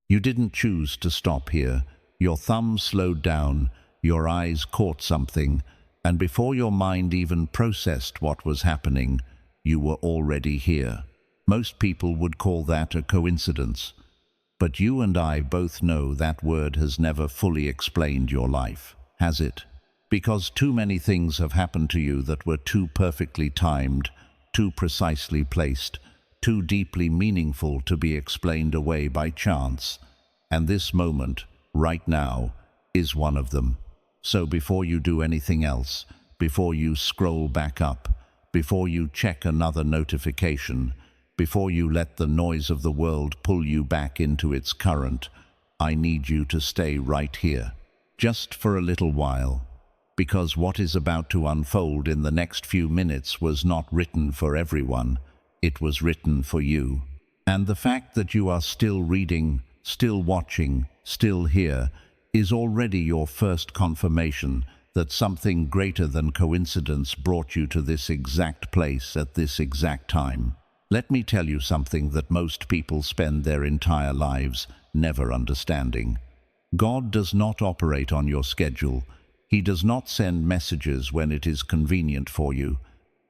You didn't choose to stop here. Your thumb slowed down, your eyes caught something, and before your mind even processed what was happening, you were already here. Most people would call that a coincidence, but you and I both know that word has never fully explained your life, has it? Because too many things have happened to you that were too perfectly timed, too precisely placed, too deeply meaningful to be explained away by chance. And this moment, right now, is one of them. So before you do anything else, before you scroll back up, before you check another notification, before you let the noise of the world pull you back into its current, I need you to stay right here, just for a little while, because what is about to unfold in the next few minutes was not written for everyone. It was written for you. And the fact that you are still reading, still watching, still here, is already your first confirmation that something greater than coincidence brought you to this exact place at this exact time. Let me tell you something that most people spend their entire lives never understanding. God does not operate on your schedule. He does not send messages when it is convenient for you.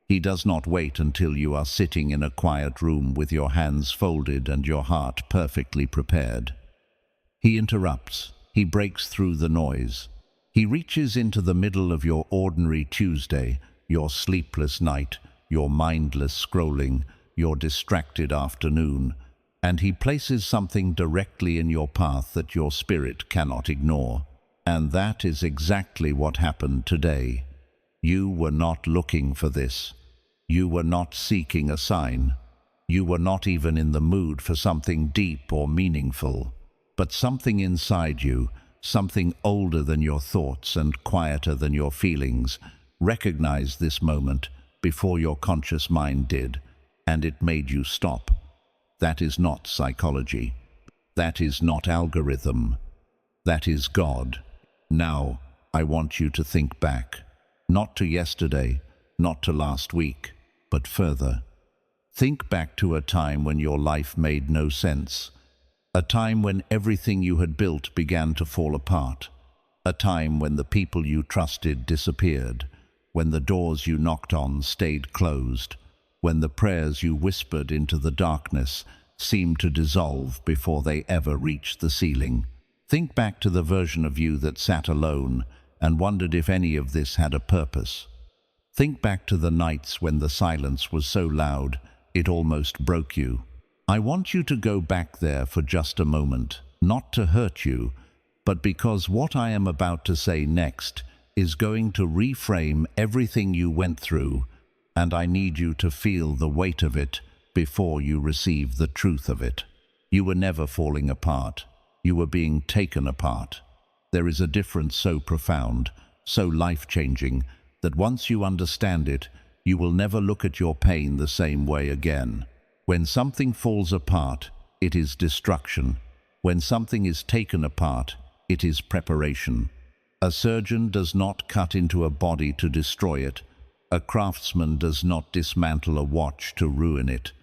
He does not wait until you are sitting in a quiet room with your hands folded and your heart perfectly prepared. He interrupts. He breaks through the noise. He reaches into the middle of your ordinary Tuesday, your sleepless night, your mindless scrolling, your distracted afternoon, and he places something directly in your path that your spirit cannot ignore. And that is exactly what happened today. You were not looking for this. You were not seeking a sign. You were not even in the mood for something deep or meaningful. But something inside you, something older than your thoughts and quieter than your feelings, recognized this moment before your conscious mind did, and it made you stop. That is not psychology. That is not algorithm. That is God. Now, I want you to think back, not to yesterday, not to last week, but further. Think back to a time when your life made no sense, a time when everything you had built began to fall apart, a time when the people you trusted disappeared, when the doors you knocked on stayed closed, when the prayers you whispered into the darkness seemed to dissolve before they ever reached the ceiling. Think back to the version of you that sat alone and wondered if any of this had a purpose. Think back to the nights when the silence was so loud it almost broke you. I want you to go back there for just a moment, not to hurt you, but because what I am about to say next is going to reframe everything you went through, and I need you to feel the weight of it before you receive the truth of it. You were never falling apart. You were being taken apart. There is a difference so profound, so life-changing, that once you understand it, you will never look at your pain the same way again. When something falls apart, it is destruction. When something is taken apart, it is preparation. A surgeon does not cut into a body to destroy it. A craftsman does not dismantle a watch to ruin it.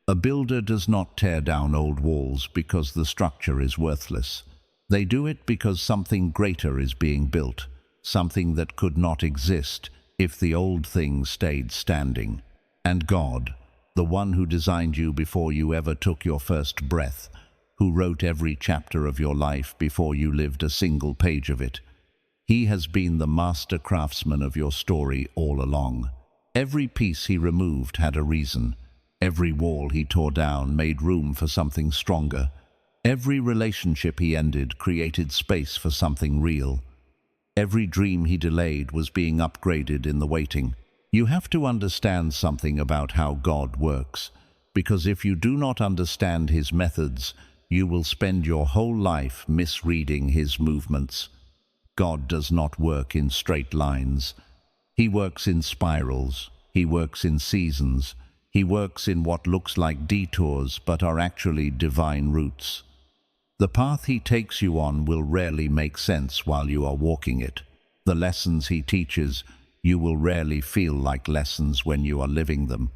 A builder does not tear down old walls because the structure is worthless. They do it because something greater is being built, something that could not exist if the old thing stayed standing. And God, the one who designed you before you ever took your first breath, who wrote every chapter of your life before you lived a single page of it, He has been the master craftsman of your story all along. Every piece He removed had a reason. Every wall He tore down made room for something stronger. Every relationship He ended created space for something real. Every dream He delayed was being upgraded in the waiting. You have to understand something about how God works, because if you do not understand His methods, you will spend your whole life misreading His movements. God does not work in straight lines. He works in spirals. He works in seasons. He works in what looks like detours but are actually divine routes. The path He takes you on will rarely make sense while you are walking it. The lessons He teaches, you will rarely feel like lessons when you are living them.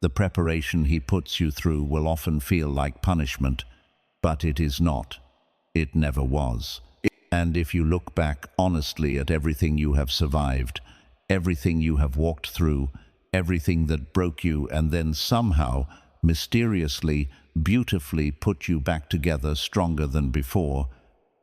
The preparation He puts you through will often feel like punishment, but it is not. It never was. And if you look back honestly at everything you have survived, everything you have walked through, everything that broke you and then somehow, mysteriously, beautifully put you back together stronger than before,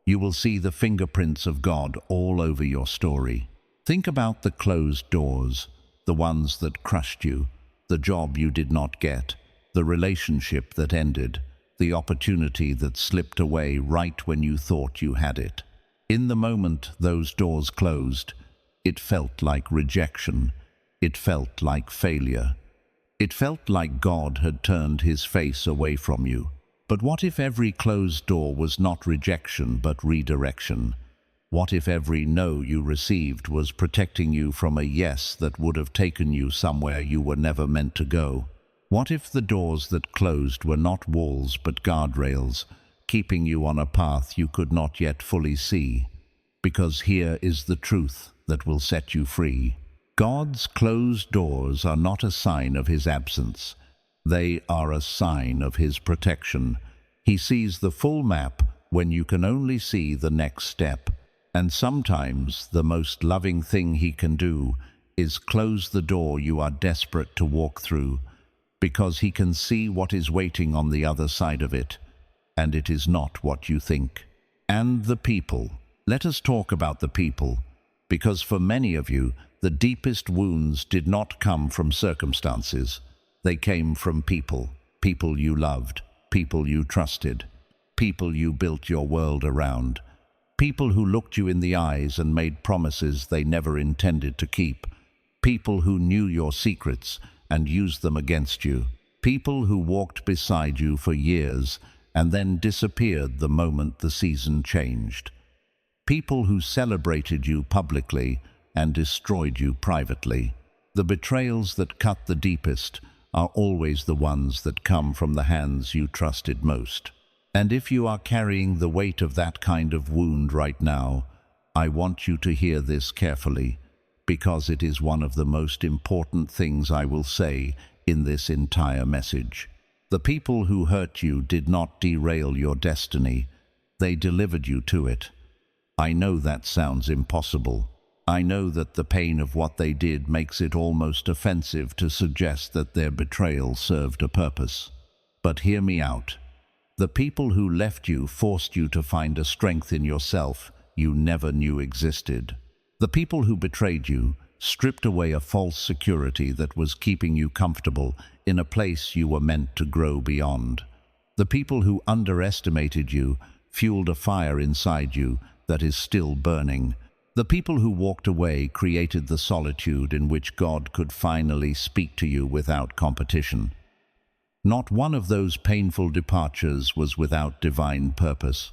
you will see the fingerprints of God all over your story. Think about the closed doors, the ones that crushed you, the job you did not get, the relationship that ended, the opportunity that slipped away right when you thought you had it. In the moment those doors closed, it felt like rejection. It felt like failure. It felt like God had turned his face away from you. But what if every closed door was not rejection but redirection? What if every no you received was protecting you from a yes that would have taken you somewhere you were never meant to go? What if the doors that closed were not walls but guardrails, keeping you on a path you could not yet fully see? Because here is the truth that will set you free. God's closed doors are not a sign of his absence. They are a sign of his protection. He sees the full map when you can only see the next step. And sometimes the most loving thing he can do is close the door you are desperate to walk through, because he can see what is waiting on the other side of it, and it is not what you think. And the people. Let us talk about the people, because for many of you, the deepest wounds did not come from circumstances. They came from people, people you loved, people you trusted, people you built your world around, people who looked you in the eyes and made promises they never intended to keep, people who knew your secrets and used them against you, people who walked beside you for years and then disappeared the moment the season changed, people who celebrated you publicly and destroyed you privately. The betrayals that cut the deepest are always the ones that come from the hands you trusted most. And if you are carrying the weight of that kind of wound right now, I want you to hear this carefully, because it is one of the most important things I will say in this entire message. The people who hurt you did not derail your destiny, they delivered you to it. I know that sounds impossible. I know that the pain of what they did makes it almost offensive to suggest that their betrayal served a purpose. But hear me out. The people who left you forced you to find a strength in yourself you never knew existed. The people who betrayed you stripped away a false security that was keeping you comfortable in a place you were meant to grow beyond. The people who underestimated you fueled a fire inside you that is still burning. The people who walked away created the solitude in which God could finally speak to you without competition. Not one of those painful departures was without divine purpose.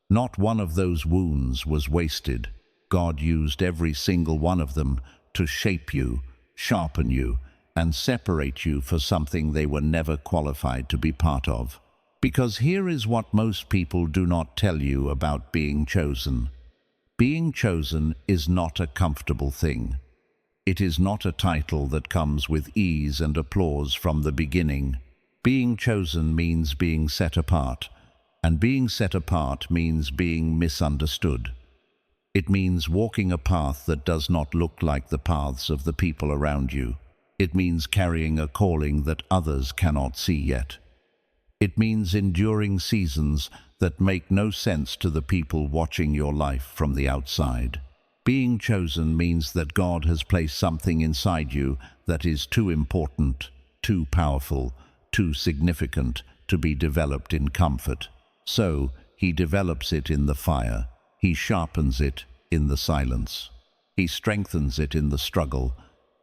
Not one of those wounds was wasted. God used every single one of them to shape you, sharpen you, and separate you for something they were never qualified to be part of. Because here is what most people do not tell you about being chosen. Being chosen is not a comfortable thing. It is not a title that comes with ease and applause from the beginning. Being chosen means being set apart, and being set apart means being misunderstood. It means walking a path that does not look like the paths of the people around you. It means carrying a calling that others cannot see yet. It means enduring seasons that make no sense to the people watching your life from the outside. Being chosen means that God has placed something inside you that is too important, too powerful, too significant to be developed in comfort. So, he develops it in the fire. He sharpens it in the silence. He strengthens it in the struggle,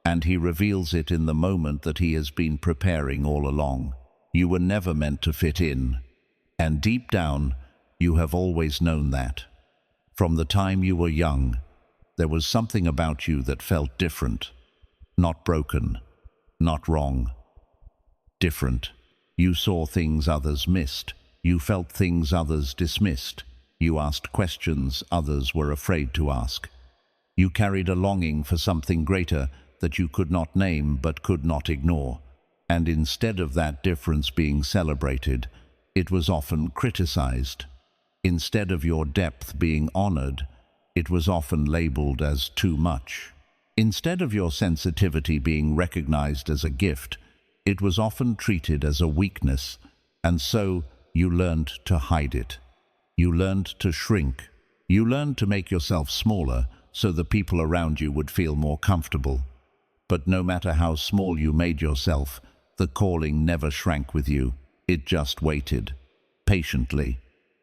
and he reveals it in the moment that he has been preparing all along. You were never meant to fit in, and deep down, you have always known that. From the time you were young, there was something about you that felt different, not broken, not wrong. Different. You saw things others missed. You felt things others dismissed. You asked questions others were afraid to ask. You carried a longing for something greater that you could not name but could not ignore. And instead of that difference being celebrated, it was often criticized. Instead of your depth being honored, it was often labeled as too much. Instead of your sensitivity being recognized as a gift, it was often treated as a weakness, and so you learned to hide it. You learned to shrink. You learned to make yourself smaller so the people around you would feel more comfortable. But no matter how small you made yourself, the calling never shrank with you. It just waited, patiently,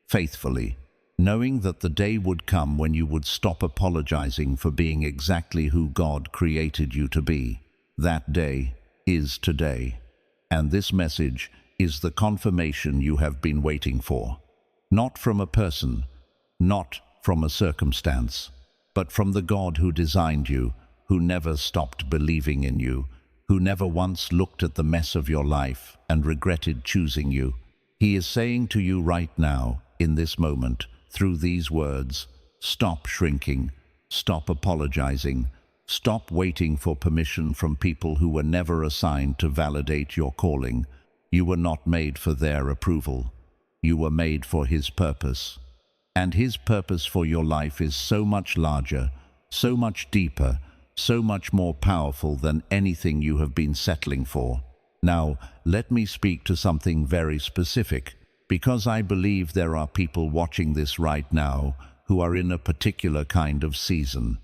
faithfully, knowing that the day would come when you would stop apologizing for being exactly who God created you to be. That day is today. And this message is the confirmation you have been waiting for. Not from a person, not from a circumstance, but from the God who designed you, who never stopped believing in you, who never once looked at the mess of your life and regretted choosing you. He is saying to you right now, in this moment, through these words, stop shrinking, stop apologizing, stop waiting for permission from people who were never assigned to validate your calling. You were not made for their approval. You were made for His purpose. And His purpose for your life is so much larger, so much deeper, so much more powerful than anything you have been settling for. Now, let me speak to something very specific, because I believe there are people watching this right now who are in a particular kind of season.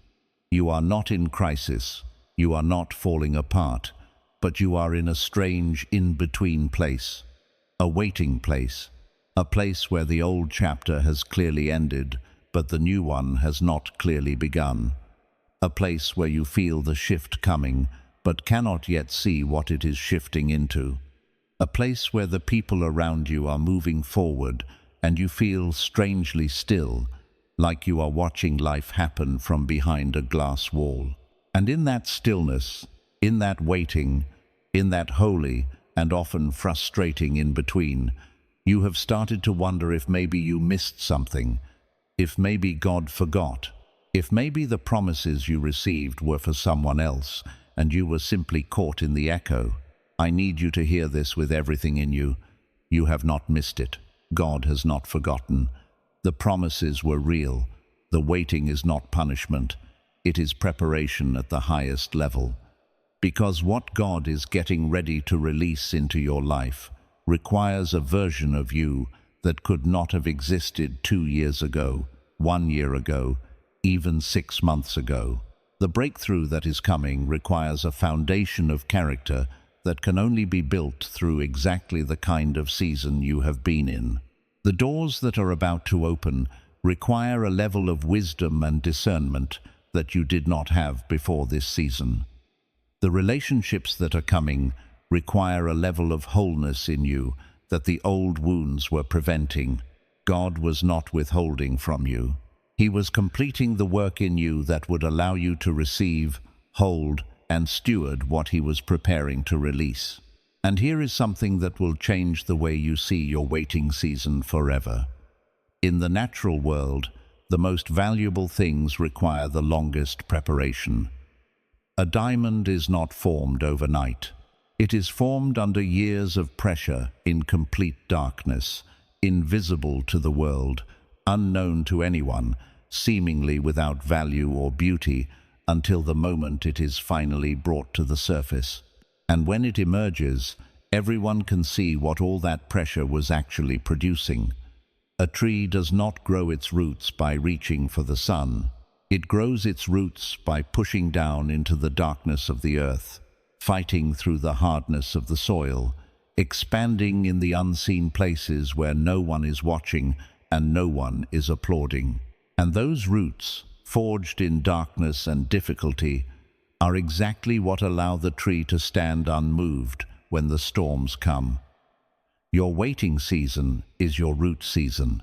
You are not in crisis, you are not falling apart, but you are in a strange in-between place, a waiting place, a place where the old chapter has clearly ended, but the new one has not clearly begun. A place where you feel the shift coming, but cannot yet see what it is shifting into. A place where the people around you are moving forward, and you feel strangely still, like you are watching life happen from behind a glass wall. And in that stillness, in that waiting, in that holy and often frustrating in-between, you have started to wonder if maybe you missed something, if maybe God forgot, if maybe the promises you received were for someone else and you were simply caught in the echo. I need you to hear this with everything in you. You have not missed it. God has not forgotten. The promises were real. The waiting is not punishment. It is preparation at the highest level. Because what God is getting ready to release into your life requires a version of you that could not have existed 2 years ago, 1 year ago, even 6 months ago. The breakthrough that is coming requires a foundation of character that can only be built through exactly the kind of season you have been in. The doors that are about to open require a level of wisdom and discernment that you did not have before this season. The relationships that are coming require a level of wholeness in you that the old wounds were preventing. God was not withholding from you. He was completing the work in you that would allow you to receive, hold, and steward what He was preparing to release. And here is something that will change the way you see your waiting season forever. In the natural world, the most valuable things require the longest preparation. A diamond is not formed overnight. It is formed under years of pressure in complete darkness, invisible to the world, unknown to anyone, seemingly without value or beauty until the moment it is finally brought to the surface. And when it emerges, everyone can see what all that pressure was actually producing. A tree does not grow its roots by reaching for the sun. It grows its roots by pushing down into the darkness of the earth, fighting through the hardness of the soil, expanding in the unseen places where no one is watching and no one is applauding. And those roots, forged in darkness and difficulty, are exactly what allow the tree to stand unmoved when the storms come. Your waiting season is your root season.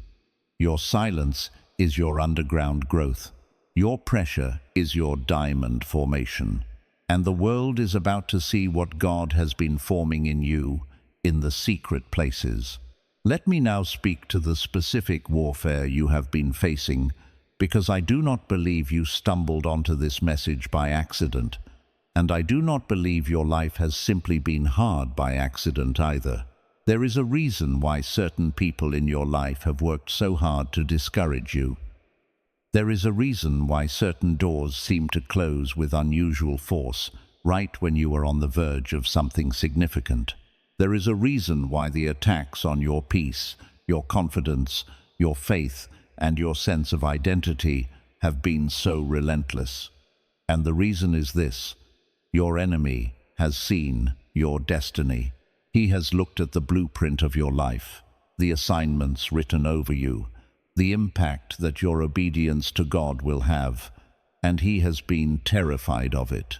Your silence is your underground growth. Your pressure is your diamond formation. And the world is about to see what God has been forming in you in the secret places. Let me now speak to the specific warfare you have been facing, because I do not believe you stumbled onto this message by accident, and I do not believe your life has simply been hard by accident either. There is a reason why certain people in your life have worked so hard to discourage you. There is a reason why certain doors seem to close with unusual force right when you are on the verge of something significant. There is a reason why the attacks on your peace, your confidence, your faith, and your sense of identity have been so relentless. And the reason is this: your enemy has seen your destiny. He has looked at the blueprint of your life, the assignments written over you, the impact that your obedience to God will have, and he has been terrified of it.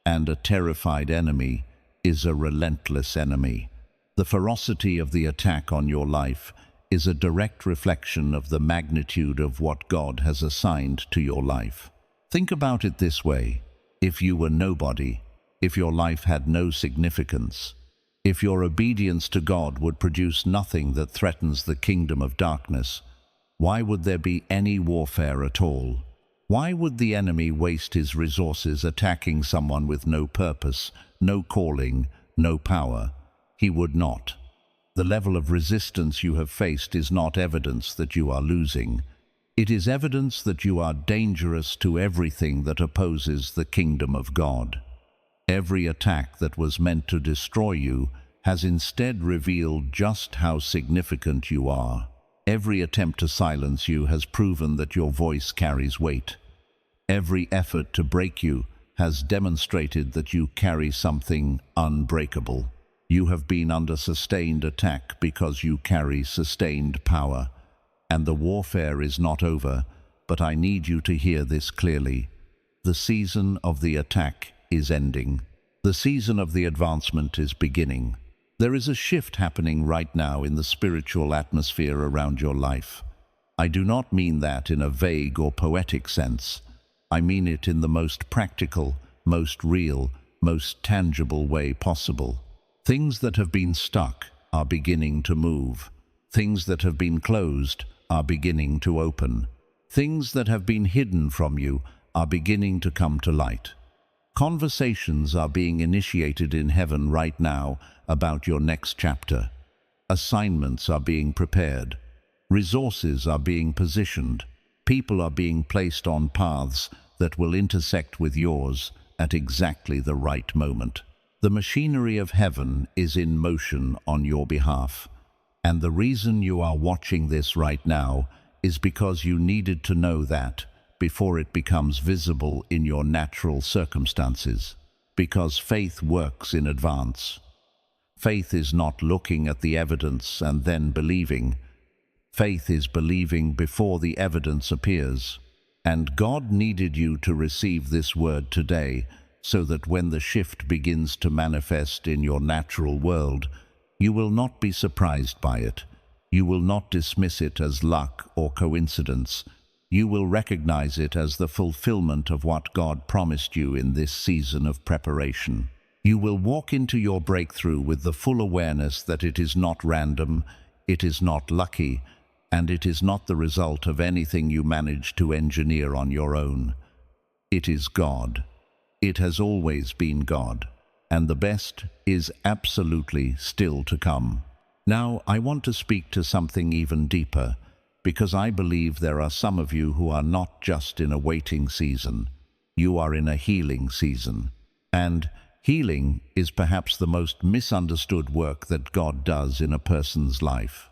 And a terrified enemy is a relentless enemy. The ferocity of the attack on your life is a direct reflection of the magnitude of what God has assigned to your life. Think about it this way: if you were nobody, if your life had no significance, if your obedience to God would produce nothing that threatens the kingdom of darkness, why would there be any warfare at all? Why would the enemy waste his resources attacking someone with no purpose, no calling, no power? He would not. The level of resistance you have faced is not evidence that you are losing. It is evidence that you are dangerous to everything that opposes the kingdom of God. Every attack that was meant to destroy you has instead revealed just how significant you are. Every attempt to silence you has proven that your voice carries weight. Every effort to break you has demonstrated that you carry something unbreakable. You have been under sustained attack because you carry sustained power. And the warfare is not over, but I need you to hear this clearly. The season of the attack is ending. The season of the advancement is beginning. There is a shift happening right now in the spiritual atmosphere around your life. I do not mean that in a vague or poetic sense. I mean it in the most practical, most real, most tangible way possible. Things that have been stuck are beginning to move. Things that have been closed are beginning to open. Things that have been hidden from you are beginning to come to light. Conversations are being initiated in heaven right now about your next chapter. Assignments are being prepared. Resources are being positioned. People are being placed on paths that will intersect with yours at exactly the right moment. The machinery of heaven is in motion on your behalf. And the reason you are watching this right now is because you needed to know that before it becomes visible in your natural circumstances. Because faith works in advance. Faith is not looking at the evidence and then believing. Faith is believing before the evidence appears. And God needed you to receive this word today so that when the shift begins to manifest in your natural world, you will not be surprised by it. You will not dismiss it as luck or coincidence. You will recognize it as the fulfillment of what God promised you in this season of preparation. You will walk into your breakthrough with the full awareness that it is not random, it is not lucky, and it is not the result of anything you managed to engineer on your own. It is God. It has always been God, and the best is absolutely still to come. Now, I want to speak to something even deeper, because I believe there are some of you who are not just in a waiting season. You are in a healing season. And healing is perhaps the most misunderstood work that God does in a person's life.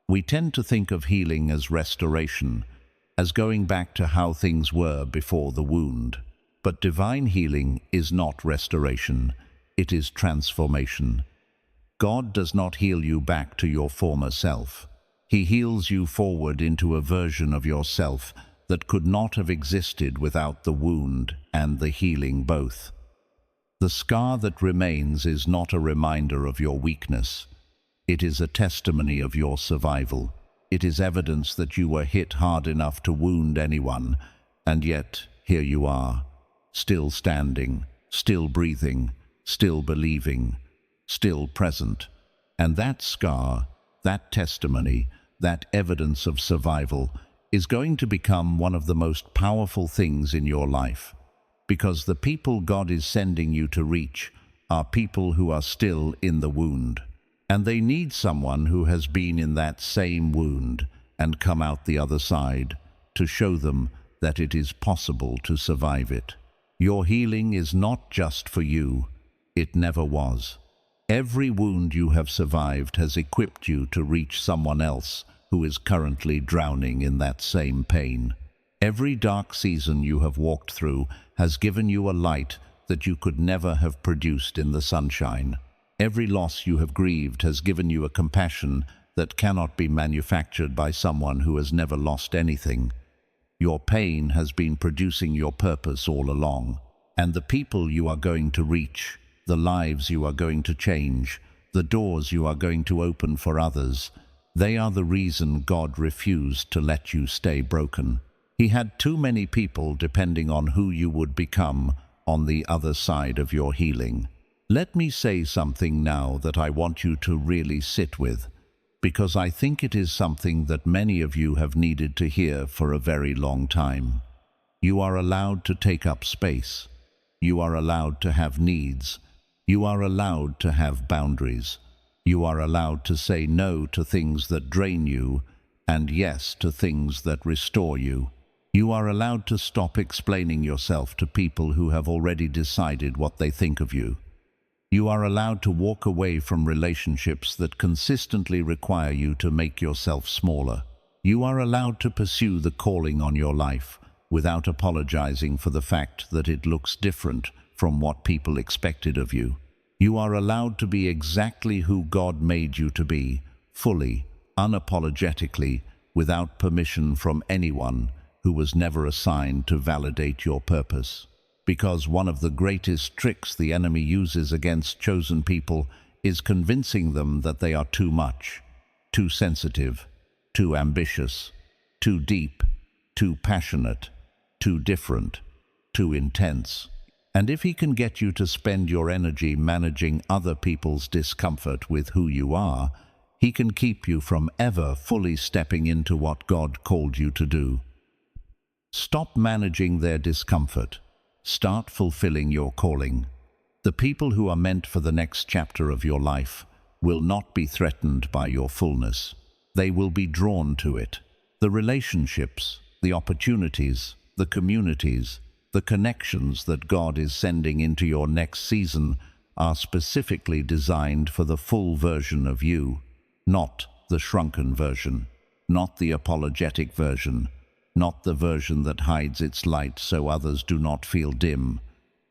We tend to think of healing as restoration, as going back to how things were before the wound. But divine healing is not restoration, it is transformation. God does not heal you back to your former self. He heals you forward into a version of yourself that could not have existed without the wound and the healing both. The scar that remains is not a reminder of your weakness. It is a testimony of your survival. It is evidence that you were hit hard enough to wound anyone, and yet here you are, still standing, still breathing, still believing, still present. And that scar, that testimony, that evidence of survival is going to become one of the most powerful things in your life. Because the people God is sending you to reach are people who are still in the wound. And they need someone who has been in that same wound and come out the other side to show them that it is possible to survive it. Your healing is not just for you. It never was. Every wound you have survived has equipped you to reach someone else who is currently drowning in that same pain. Every dark season you have walked through has given you a light that you could never have produced in the sunshine. Every loss you have grieved has given you a compassion that cannot be manufactured by someone who has never lost anything. Your pain has been producing your purpose all along, and the people you are going to reach, the lives you are going to change, the doors you are going to open for others, they are the reason God refused to let you stay broken. He had too many people depending on who you would become on the other side of your healing. Let me say something now that I want you to really sit with, because I think it is something that many of you have needed to hear for a very long time. You are allowed to take up space. You are allowed to have needs. You are allowed to have boundaries. You are allowed to say no to things that drain you and yes to things that restore you. You are allowed to stop explaining yourself to people who have already decided what they think of you. You are allowed to walk away from relationships that consistently require you to make yourself smaller. You are allowed to pursue the calling on your life without apologizing for the fact that it looks different from what people expected of you. You are allowed to be exactly who God made you to be, fully, unapologetically, without permission from anyone who was never assigned to validate your purpose. Because one of the greatest tricks the enemy uses against chosen people is convincing them that they are too much, too sensitive, too ambitious, too deep, too passionate, too different, too intense. And if he can get you to spend your energy managing other people's discomfort with who you are, he can keep you from ever fully stepping into what God called you to do. Stop managing their discomfort. Start fulfilling your calling. The people who are meant for the next chapter of your life will not be threatened by your fullness. They will be drawn to it. The relationships, the opportunities, the communities, the connections that God is sending into your next season are specifically designed for the full version of you, not the shrunken version, not the apologetic version, not the version that hides its light so others do not feel dim.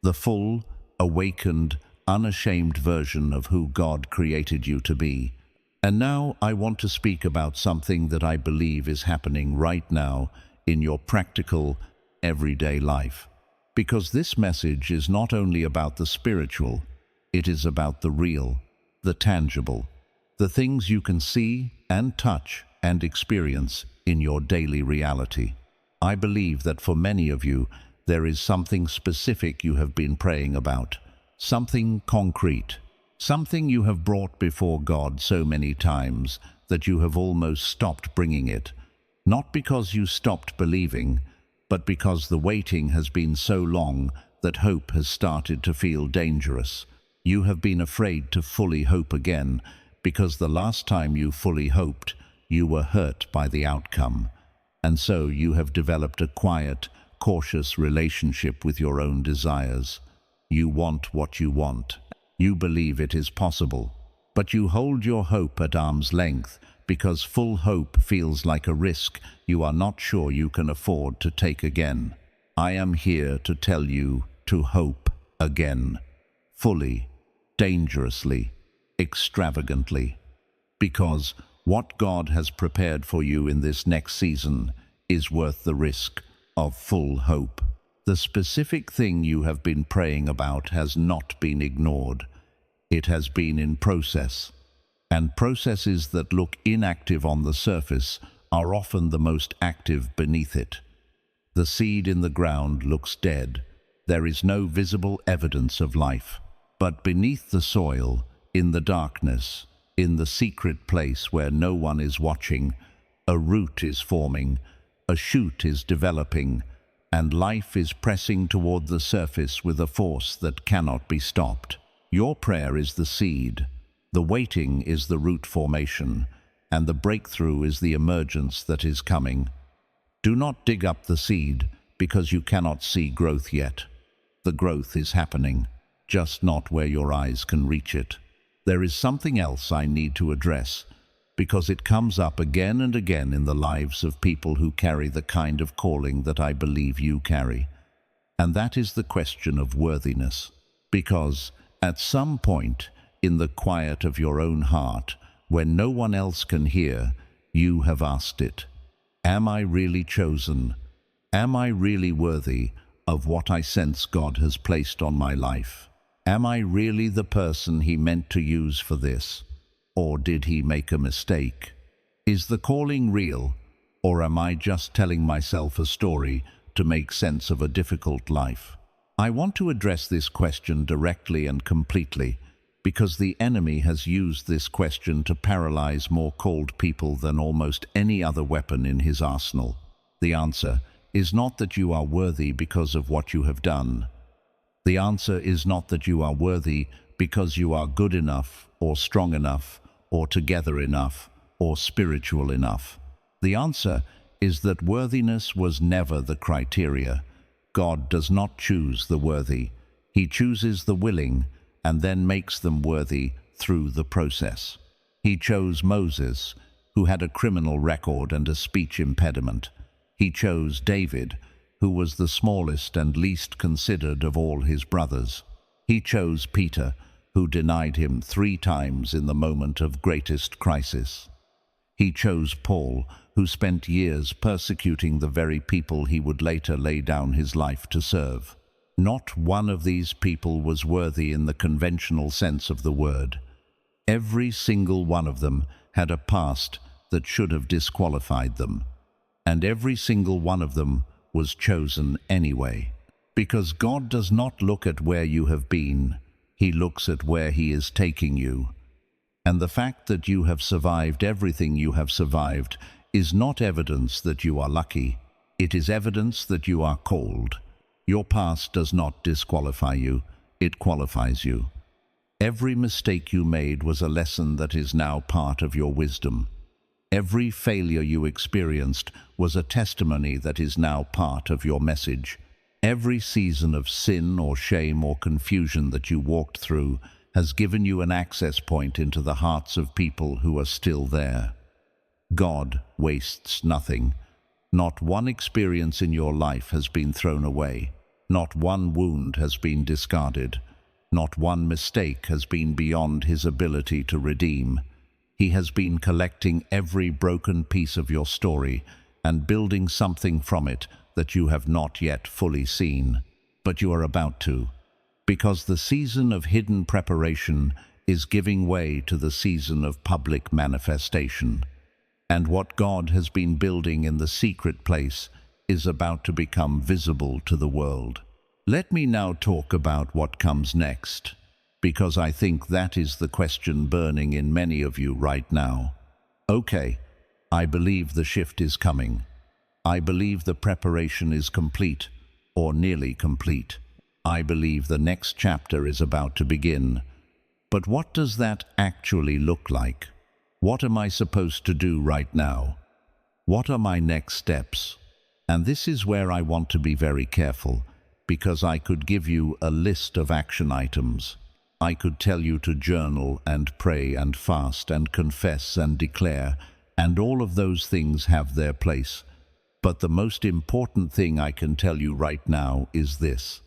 The full, awakened, unashamed version of who God created you to be. And now I want to speak about something that I believe is happening right now in your practical, everyday life. Because this message is not only about the spiritual, it is about the real, the tangible, the things you can see and touch and experience in your daily reality. I believe that for many of you, there is something specific you have been praying about, something concrete, something you have brought before God so many times that you have almost stopped bringing it, not because you stopped believing, but because the waiting has been so long that hope has started to feel dangerous. You have been afraid to fully hope again, because the last time you fully hoped, you were hurt by the outcome. And so you have developed a quiet, cautious relationship with your own desires. You want what you want. You believe it is possible. But you hold your hope at arm's length because full hope feels like a risk you are not sure you can afford to take again. I am here to tell you to hope again. Fully, dangerously, extravagantly. Because what God has prepared for you in this next season is worth the risk of full hope. The specific thing you have been praying about has not been ignored. It has been in process. And processes that look inactive on the surface are often the most active beneath it. The seed in the ground looks dead. There is no visible evidence of life. But beneath the soil, in the darkness, in the secret place where no one is watching, a root is forming, a shoot is developing, and life is pressing toward the surface with a force that cannot be stopped. Your prayer is the seed. The waiting is the root formation, and the breakthrough is the emergence that is coming. Do not dig up the seed, because you cannot see growth yet. The growth is happening, just not where your eyes can reach it. There is something else I need to address, because it comes up again and again in the lives of people who carry the kind of calling that I believe you carry. And that is the question of worthiness. Because at some point, in the quiet of your own heart, when no one else can hear, you have asked it. Am I really chosen? Am I really worthy of what I sense God has placed on my life? Am I really the person He meant to use for this? Or did He make a mistake? Is the calling real, or am I just telling myself a story to make sense of a difficult life? I want to address this question directly and completely, because the enemy has used this question to paralyze more called people than almost any other weapon in his arsenal. The answer is not that you are worthy because of what you have done. The answer is not that you are worthy because you are good enough, or strong enough, or together enough, or spiritual enough. The answer is that worthiness was never the criteria. God does not choose the worthy. He chooses the willing, and then makes them worthy through the process. He chose Moses, who had a criminal record and a speech impediment. He chose David, who was the smallest and least considered of all his brothers. He chose Peter, who denied him 3 times in the moment of greatest crisis. He chose Paul, who spent years persecuting the very people he would later lay down his life to serve. Not one of these people was worthy in the conventional sense of the word. Every single one of them had a past that should have disqualified them. And every single one of them was chosen anyway. Because God does not look at where you have been, He looks at where He is taking you. And the fact that you have survived everything you have survived is not evidence that you are lucky. It is evidence that you are called. Your past does not disqualify you, it qualifies you. Every mistake you made was a lesson that is now part of your wisdom. Every failure you experienced was a testimony that is now part of your message. Every season of sin or shame or confusion that you walked through has given you an access point into the hearts of people who are still there. God wastes nothing. Not one experience in your life has been thrown away. Not one wound has been discarded. Not one mistake has been beyond His ability to redeem. He has been collecting every broken piece of your story and building something from it that you have not yet fully seen. But you are about to, because the season of hidden preparation is giving way to the season of public manifestation. And what God has been building in the secret place is about to become visible to the world. Let me now talk about what comes next, because I think that is the question burning in many of you right now. Okay, I believe the shift is coming. I believe the preparation is complete, or nearly complete. I believe the next chapter is about to begin. But what does that actually look like? What am I supposed to do right now? What are my next steps? And this is where I want to be very careful, because I could give you a list of action items. I could tell you to journal and pray and fast and confess and declare, and all of those things have their place. But the most important thing I can tell you right now is this: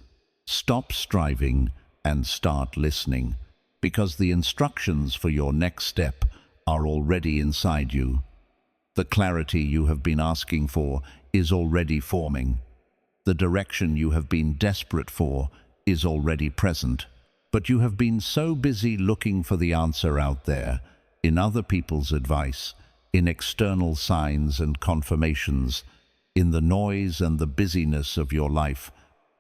stop striving and start listening, because the instructions for your next step are already inside you. The clarity you have been asking for is already forming. The direction you have been desperate for is already present. But you have been so busy looking for the answer out there, in other people's advice, in external signs and confirmations, in the noise and the busyness of your life,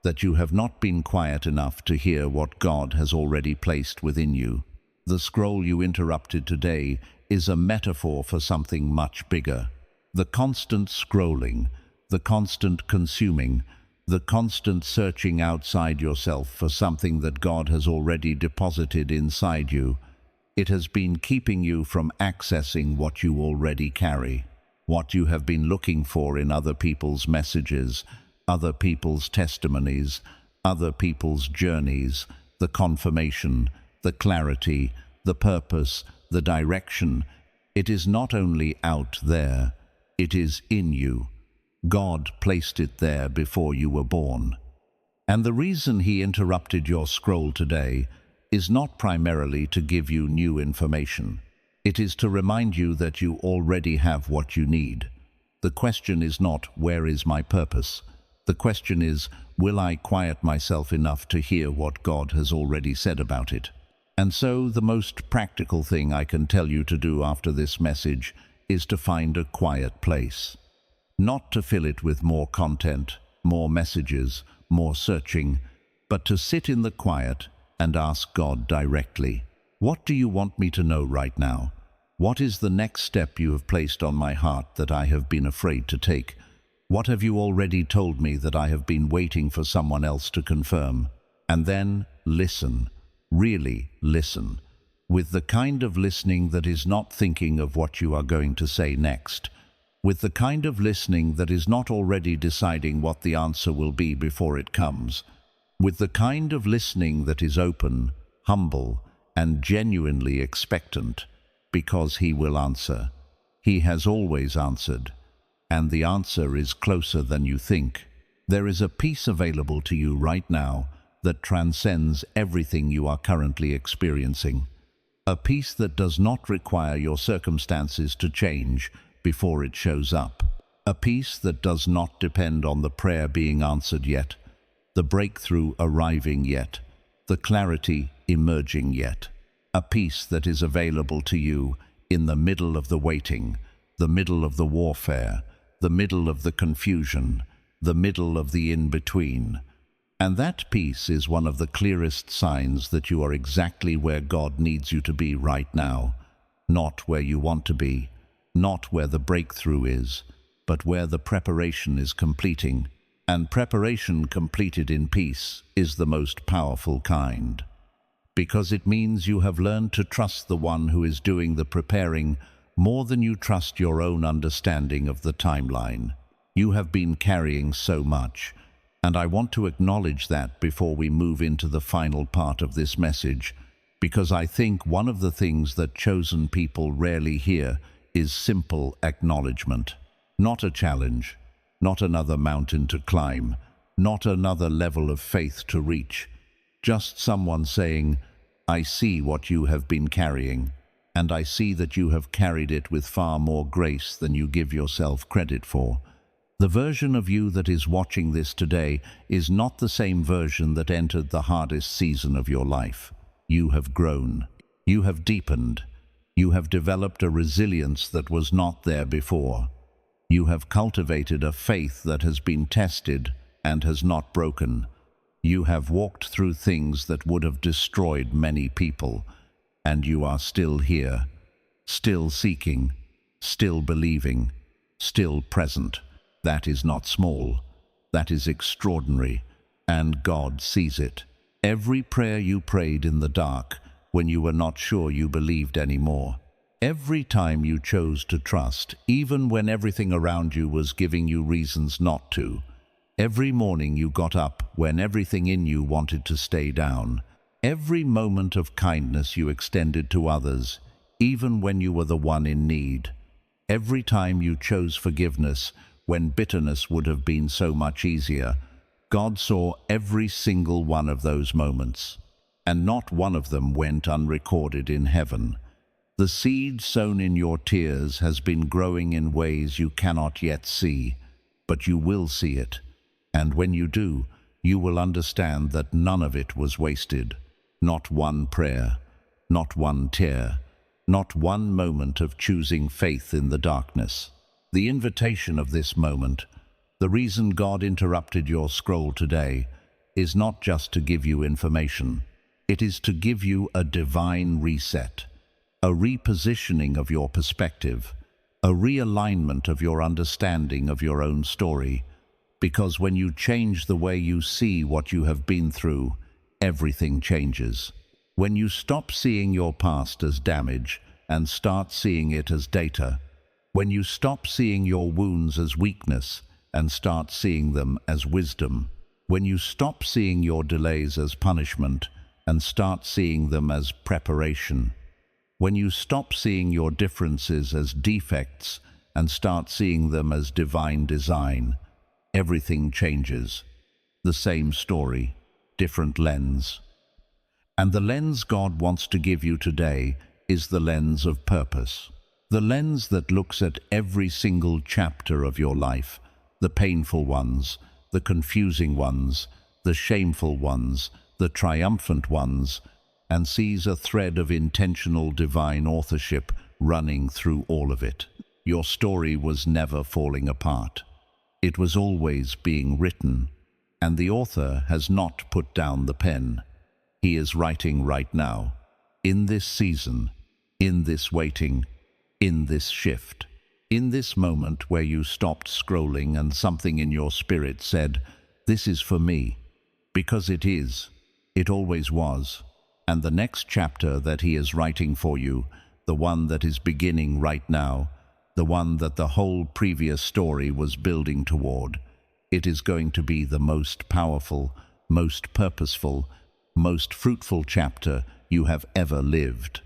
that you have not been quiet enough to hear what God has already placed within you. The scroll you interrupted today is a metaphor for something much bigger. The constant scrolling, the constant consuming, the constant searching outside yourself for something that God has already deposited inside you, It has been keeping you from accessing what you already carry, what you have been looking for in other people's messages, other people's testimonies, other people's journeys, the confirmation, the clarity, the purpose, the direction. It is not only out there, it is in you. God placed it there before you were born. And the reason He interrupted your scroll today is not primarily to give you new information. It is to remind you that you already have what you need. The question is not, where is my purpose? The question is, will I quiet myself enough to hear what God has already said about it? And so the most practical thing I can tell you to do after this message is to find a quiet place. Not to fill it with more content, more messages, more searching, but to sit in the quiet and ask God directly, what do you want me to know right now? What is the next step you have placed on my heart that I have been afraid to take? What have you already told me that I have been waiting for someone else to confirm? And then listen, really listen, with the kind of listening that is not thinking of what you are going to say next, with the kind of listening that is not already deciding what the answer will be before it comes, with the kind of listening that is open, humble, and genuinely expectant, because He will answer. He has always answered, and the answer is closer than you think. There is a peace available to you right now that transcends everything you are currently experiencing. A peace that does not require your circumstances to change before it shows up. A peace that does not depend on the prayer being answered yet, the breakthrough arriving yet, the clarity emerging yet. A peace that is available to you in the middle of the waiting, the middle of the warfare, the middle of the confusion, the middle of the in-between. And that peace is one of the clearest signs that you are exactly where God needs you to be right now, not where you want to be, not where the breakthrough is, but where the preparation is completing. And preparation completed in peace is the most powerful kind, because it means you have learned to trust the one who is doing the preparing more than you trust your own understanding of the timeline. You have been carrying so much, and I want to acknowledge that before we move into the final part of this message, because I think one of the things that chosen people rarely hear is simple acknowledgement. Not a challenge, not another mountain to climb, not another level of faith to reach. Just someone saying, I see what you have been carrying, and I see that you have carried it with far more grace than you give yourself credit for. The version of you that is watching this today is not the same version that entered the hardest season of your life. You have grown. You have deepened. You have developed a resilience that was not there before. You have cultivated a faith that has been tested and has not broken. You have walked through things that would have destroyed many people, and you are still here, still seeking, still believing, still present. That is not small. That is extraordinary, and God sees it. Every prayer you prayed in the dark when you were not sure you believed anymore. Every time you chose to trust, even when everything around you was giving you reasons not to. Every morning you got up when everything in you wanted to stay down. Every moment of kindness you extended to others, even when you were the one in need. Every time you chose forgiveness when bitterness would have been so much easier. God saw every single one of those moments, and not one of them went unrecorded in heaven. The seed sown in your tears has been growing in ways you cannot yet see, but you will see it. And when you do, you will understand that none of it was wasted. Not one prayer, not one tear, not one moment of choosing faith in the darkness. The invitation of this moment, the reason God interrupted your scroll today, is not just to give you information. It is to give you a divine reset, a repositioning of your perspective, a realignment of your understanding of your own story. Because when you change the way you see what you have been through, everything changes. When you stop seeing your past as damage and start seeing it as data. When you stop seeing your wounds as weakness and start seeing them as wisdom. When you stop seeing your delays as punishment and start seeing them as preparation. When you stop seeing your differences as defects and start seeing them as divine design, everything changes. The same story, different lens. And the lens God wants to give you today is the lens of purpose. The lens that looks at every single chapter of your life, the painful ones, the confusing ones, the shameful ones, the triumphant ones, and sees a thread of intentional divine authorship running through all of it. Your story was never falling apart. It was always being written, and the author has not put down the pen. He is writing right now, in this season, in this waiting, in this shift, in this moment where you stopped scrolling and something in your spirit said, "This is for me," because it is, it always was. And the next chapter that he is writing for you, the one that is beginning right now, the one that the whole previous story was building toward, it is going to be the most powerful, most purposeful, most fruitful chapter you have ever lived.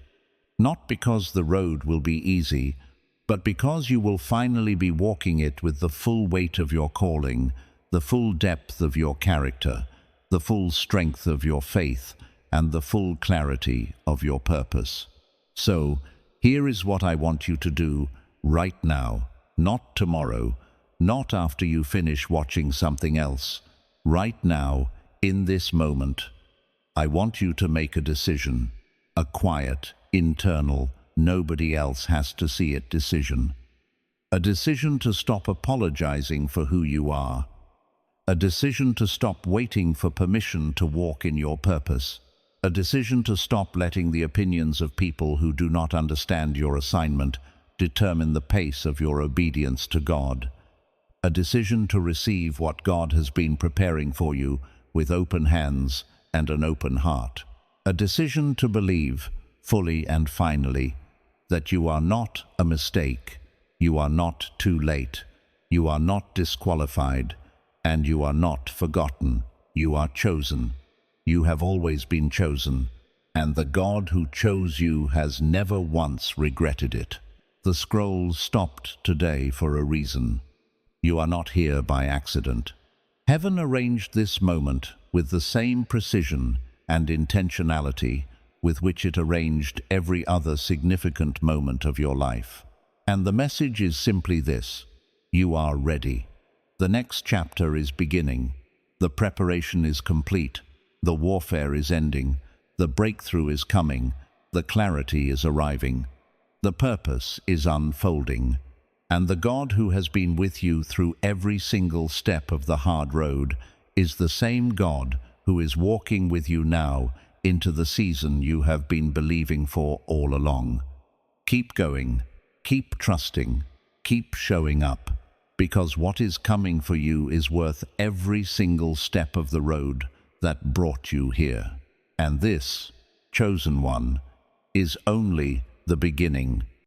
Not because the road will be easy, but because you will finally be walking it with the full weight of your calling, the full depth of your character, the full strength of your faith, and the full clarity of your purpose. So, here is what I want you to do right now, not tomorrow, not after you finish watching something else. Right now, in this moment, I want you to make a decision, a quiet, internal, nobody else has to see it decision. A decision to stop apologizing for who you are. A decision to stop waiting for permission to walk in your purpose. A decision to stop letting the opinions of people who do not understand your assignment determine the pace of your obedience to God. A decision to receive what God has been preparing for you with open hands and an open heart. A decision to believe, fully and finally, that you are not a mistake, you are not too late, you are not disqualified, and you are not forgotten. You are chosen. You have always been chosen, and the God who chose you has never once regretted it. The scroll stopped today for a reason. You are not here by accident. Heaven arranged this moment with the same precision and intentionality with which it arranged every other significant moment of your life. And the message is simply this: you are ready. The next chapter is beginning. The preparation is complete. The warfare is ending. The breakthrough is coming. The clarity is arriving. The purpose is unfolding. And the God who has been with you through every single step of the hard road is the same God who is walking with you now into the season you have been believing for all along. Keep going. Keep trusting. Keep showing up. Because what is coming for you is worth every single step of the road that brought you here. And this, chosen one, is only the beginning.